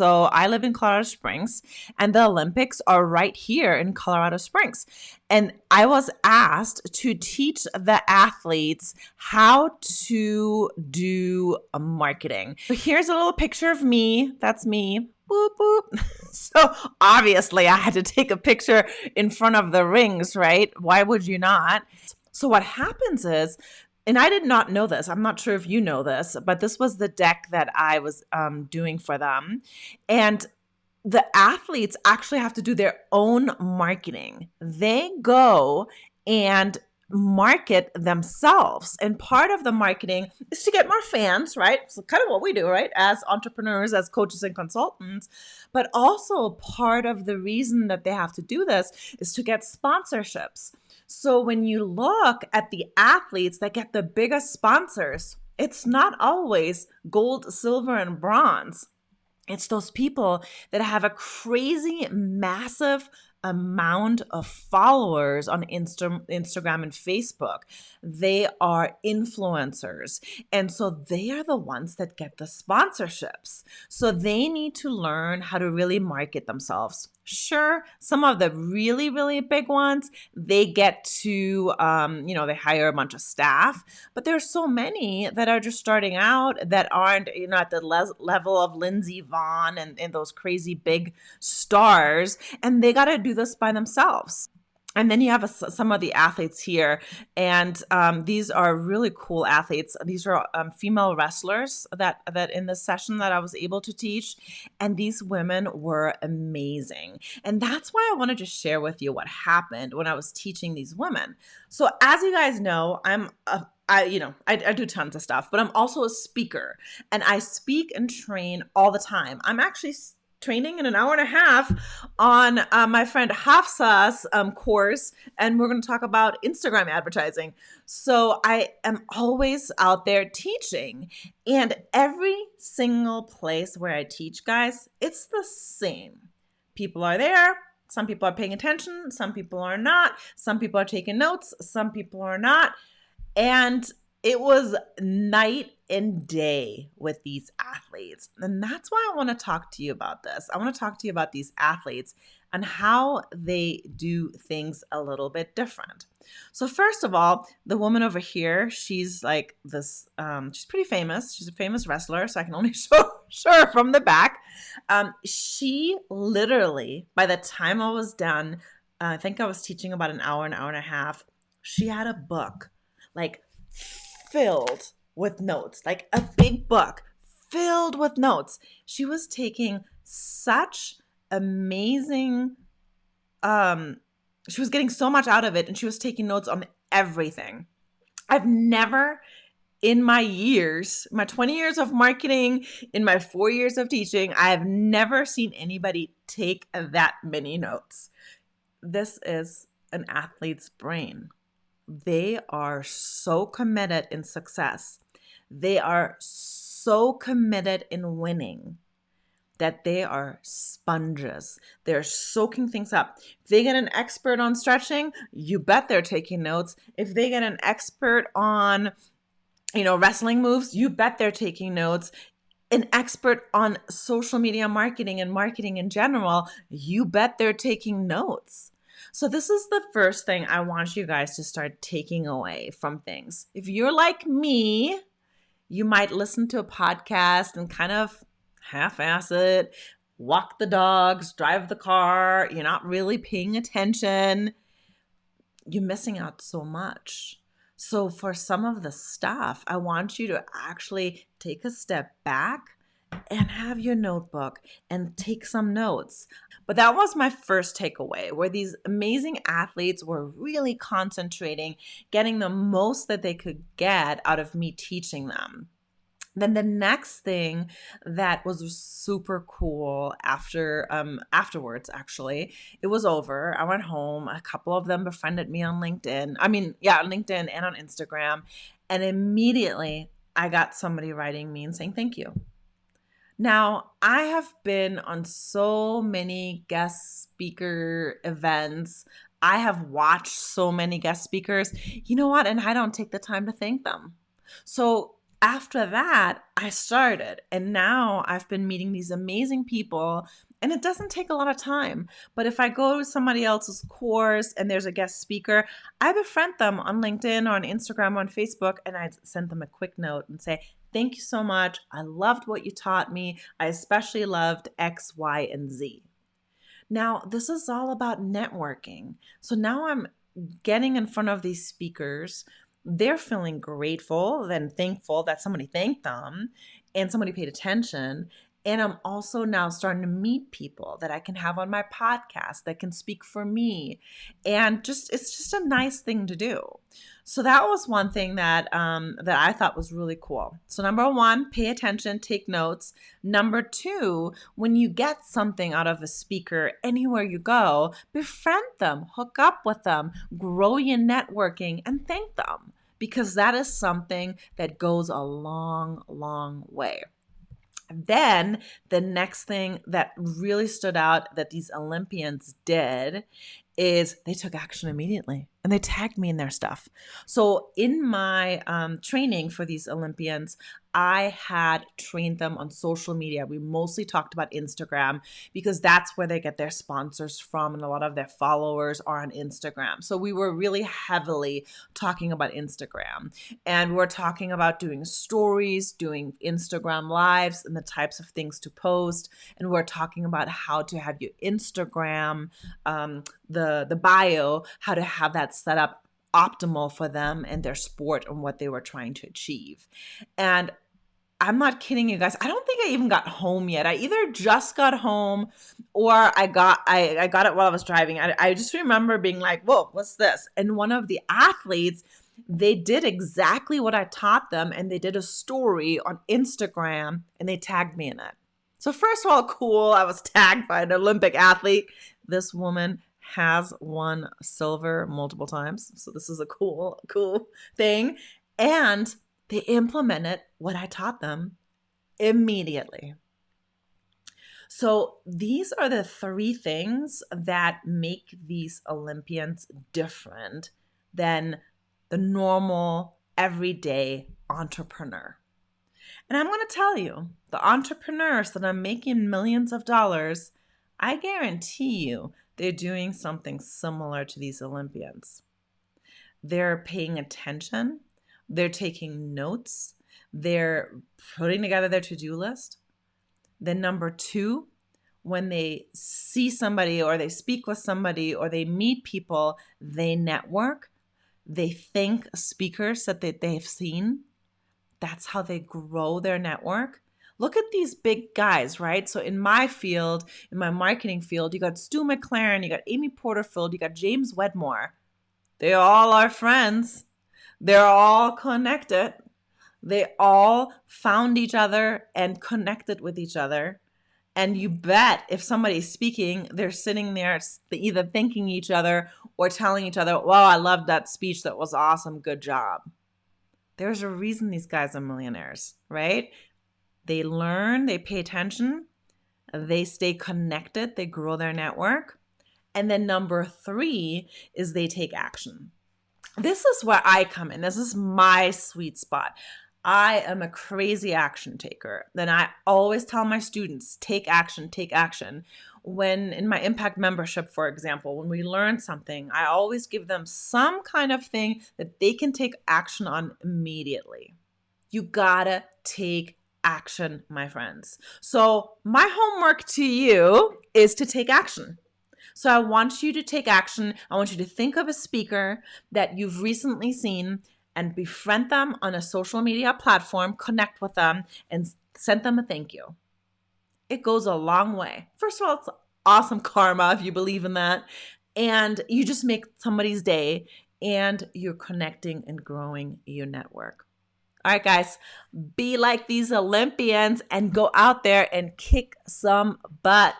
So I live in Colorado Springs, and the Olympics are right here in Colorado Springs. And I was asked to teach the athletes how to do marketing. So here's a little picture of me. That's me. Boop, boop. So obviously I had to take a picture in front of the rings, right? Why would you not? So what happens is, and I did not know this, I'm not sure if you know this, but this was the deck that I was doing for them. And the athletes actually have to do their own marketing. They go and market themselves. And part of the marketing is to get more fans, right? So kind of what we do, right? As entrepreneurs, as coaches and consultants. But also part of the reason that they have to do this is to get sponsorships. So when you look at the athletes that get the biggest sponsors, it's not always gold, silver, and bronze. It's those people that have a crazy, massive amount of followers on Instagram and Facebook. They are influencers. And so they are the ones that get the sponsorships. So they need to learn how to really market themselves. Sure, some of the really, really big ones, they get to, they hire a bunch of staff, but there's so many that are just starting out that aren't, at the level of Lindsey Vonn and those crazy big stars, and they got to do this by themselves. And then you have some of the athletes here, and these are really cool athletes. These are female wrestlers that in this session that I was able to teach, and these women were amazing. And that's why I wanted to share with you what happened when I was teaching these women. So as you guys know, I do tons of stuff, but I'm also a speaker, and I speak and train all the time. I'm actually training in an hour and a half on my friend Hafsa's course, and we're going to talk about Instagram advertising. So I am always out there teaching, and every single place where I teach, guys, it's the same. People are there. Some people are paying attention. Some people are not. Some people are taking notes. Some people are not. And it was night and day with these athletes. And that's why I want to talk to you about this. I want to talk to you about these athletes and how they do things a little bit different. So first of all, the woman over here, she's like this, she's pretty famous. She's a famous wrestler, so I can only show her from the back. She literally, by the time I was done, I think I was teaching about an hour and a half, she had a book like filled with notes, like a big book filled with notes. She was taking such amazing, she was getting so much out of it, and she was taking notes on everything. I've never in my years, my 20 years of marketing, in my 4 years of teaching, I have never seen anybody take that many notes. This is an athlete's brain. They are so committed in success. They are so committed in winning that they are sponges. They're soaking things up. If they get an expert on stretching, you bet they're taking notes. If they get an expert on, wrestling moves, you bet they're taking notes. An expert on social media marketing and marketing in general, you bet they're taking notes. So this is the first thing I want you guys to start taking away from things. If you're like me, you might listen to a podcast and kind of half-ass it, walk the dogs, drive the car, you're not really paying attention. You're missing out so much. So for some of the stuff, I want you to actually take a step back and have your notebook and take some notes. But that was my first takeaway, where these amazing athletes were really concentrating, getting the most that they could get out of me teaching them. Then the next thing that was super cool afterwards, actually, it was over. I went home. A couple of them befriended me on LinkedIn. On LinkedIn and on Instagram. And immediately I got somebody writing me and saying, thank you. Now, I have been on so many guest speaker events. I have watched so many guest speakers. You know what? And I don't take the time to thank them. So After that, I started, and now I've been meeting these amazing people, and it doesn't take a lot of time. But if I go to somebody else's course and there's a guest speaker, I befriend them on LinkedIn or on Instagram or on Facebook, and I send them a quick note and say, thank you so much. I loved what you taught me. I especially loved X, Y, and Z. Now, this is all about networking. So now I'm getting in front of these speakers. They're feeling grateful and thankful that somebody thanked them and somebody paid attention. And I'm also now starting to meet people that I can have on my podcast that can speak for me. And just it's just a nice thing to do. So that was one thing that I thought was really cool. So number one, pay attention, take notes. Number two, when you get something out of a speaker anywhere you go, befriend them, hook up with them, grow your networking, and thank them, because that is something that goes a long, long way. Then the next thing that really stood out that these Olympians did is they took action immediately and they tagged me in their stuff. So in my training for these Olympians, I had trained them on social media. We mostly talked about Instagram because that's where they get their sponsors from, and a lot of their followers are on Instagram. So we were really heavily talking about Instagram, and we're talking about doing stories, doing Instagram lives, and the types of things to post. And we're talking about how to have your Instagram, the bio, how to have that set up optimal for them and their sport and what they were trying to achieve. And I'm not kidding you guys. I don't think I even got home yet. I either just got home or I got it while I was driving. I just remember being like, whoa, what's this? And one of the athletes, they did exactly what I taught them, and they did a story on Instagram and they tagged me in it. So first of all, cool. I was tagged by an Olympic athlete. This woman has won silver multiple times. So this is a cool thing. And they implemented what I taught them immediately. So these are the three things that make these Olympians different than the normal, everyday entrepreneur. And I'm going to tell you, the entrepreneurs that are making millions of dollars, I guarantee you they're doing something similar to these Olympians. They're paying attention. They're taking notes. They're putting together their to-do list. Then number two, when they see somebody or they speak with somebody or they meet people, they network. They thank speakers that they've seen. That's how they grow their network. Look at these big guys, right? So in my field, in my marketing field, you got Stu McLaren, you got Amy Porterfield, you got James Wedmore. They all are friends. They're all connected. They all found each other and connected with each other. And you bet if somebody's speaking, they're sitting there either thanking each other or telling each other, wow, I loved that speech. That was awesome. Good job. There's a reason these guys are millionaires, right? They learn, they pay attention, they stay connected, they grow their network. And then number three is they take action. This is where I come in. This is my sweet spot. I am a crazy action taker. Then I always tell my students, take action, take action. When in my impact membership, for example, when we learn something, I always give them some kind of thing that they can take action on immediately. You gotta take action, my friends. So my homework to you is to take action. So I want you to take action. I want you to think of a speaker that you've recently seen and befriend them on a social media platform, connect with them, and send them a thank you. It goes a long way. First of all, it's awesome karma if you believe in that. And you just make somebody's day, and you're connecting and growing your network. All right, guys, be like these Olympians and go out there and kick some butt.